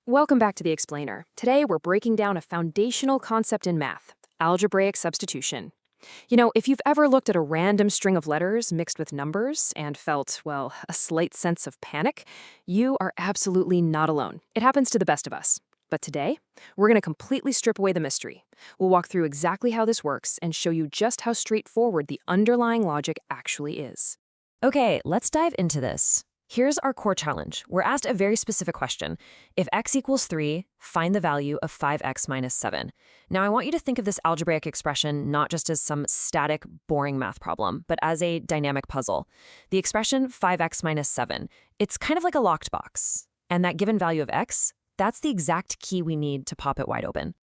Welcome back to The Explainer. Today, we're breaking down a foundational concept in math, algebraic substitution. If you've ever looked at a random string of letters mixed with numbers and felt, well, a slight sense of panic, you are absolutely not alone. It happens to the best of us. But today, we're going to completely strip away the mystery. We'll walk through exactly how this works and show you just how straightforward the underlying logic actually is. Okay, let's dive into this. Here's our core challenge. We're asked a very specific question. If x equals 3, find the value of 5x minus 7. Now, I want you to think of this algebraic expression not just as some static, boring math problem, but as a dynamic puzzle. The expression 5x minus 7, it's kind of like a locked box. And that given value of x, that's the exact key we need to pop it wide open.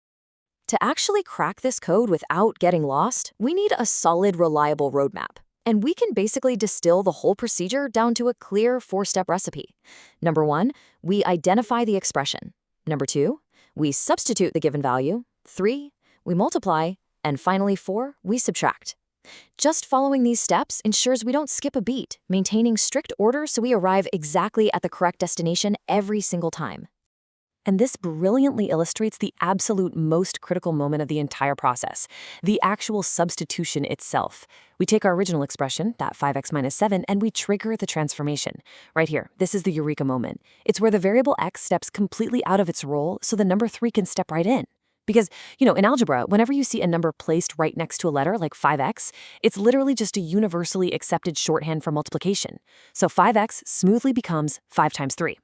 To actually crack this code without getting lost, we need a solid, reliable roadmap. And we can basically distill the whole procedure down to a clear 4-step recipe. Number 1, we identify the expression. Number 2, we substitute the given value. 3, we multiply. And finally, 4, we subtract. Just following these steps ensures we don't skip a beat, maintaining strict order so we arrive exactly at the correct destination every single time. And this brilliantly illustrates the absolute most critical moment of the entire process, the actual substitution itself. We take our original expression, that 5x minus 7, and we trigger the transformation. Right here, this is the eureka moment. It's where the variable x steps completely out of its role so the number 3 can step right in. Because, in algebra, whenever you see a number placed right next to a letter like 5x, it's literally just a universally accepted shorthand for multiplication. So 5x smoothly becomes 5 times 3.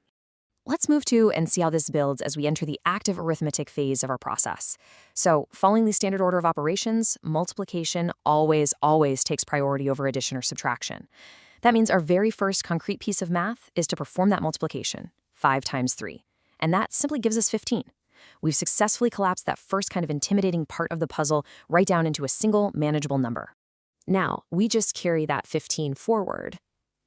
Let's move to and see how this builds as we enter the active arithmetic phase of our process. So, following the standard order of operations, multiplication always takes priority over addition or subtraction. That means our very first concrete piece of math is to perform that multiplication, 5 times 3. And that simply gives us 15. We've successfully collapsed that first kind of intimidating part of the puzzle right down into a single manageable number. Now, we just carry that 15 forward.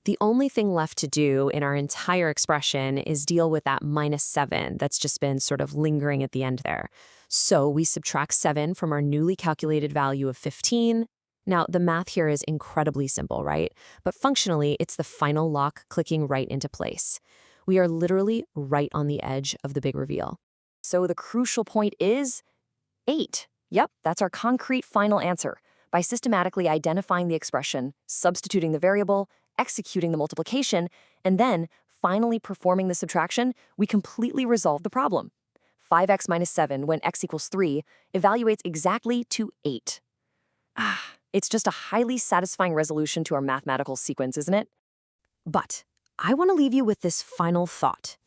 The only thing left to do in our entire expression is deal with that minus 7 that's just been sort of lingering at the end there. So we subtract 7 from our newly calculated value of 15. Now, the math here is incredibly simple, right? But functionally, it's the final lock clicking right into place. We are literally right on the edge of the big reveal. So the crucial point is 8. Yep, that's our concrete final answer. By systematically identifying the expression, substituting the variable, executing the multiplication, and then finally performing the subtraction, we completely resolve the problem. 5x minus 7 when x equals 3 evaluates exactly to 8. It's just a highly satisfying resolution to our mathematical sequence, isn't it? But I want to leave you with this final thought.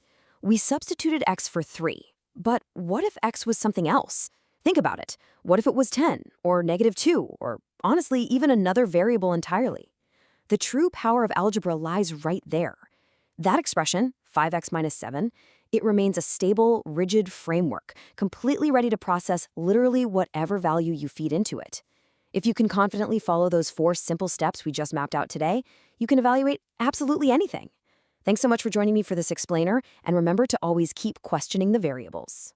We substituted x for 3, but what if x was something else? Think about it. What if it was 10, or -2, or honestly, even another variable entirely? The true power of algebra lies right there. That expression, 5x minus 7, it remains a stable, rigid framework, completely ready to process literally whatever value you feed into it. If you can confidently follow those 4 simple steps we just mapped out today, you can evaluate absolutely anything. Thanks so much for joining me for this explainer, and remember to always keep questioning the variables.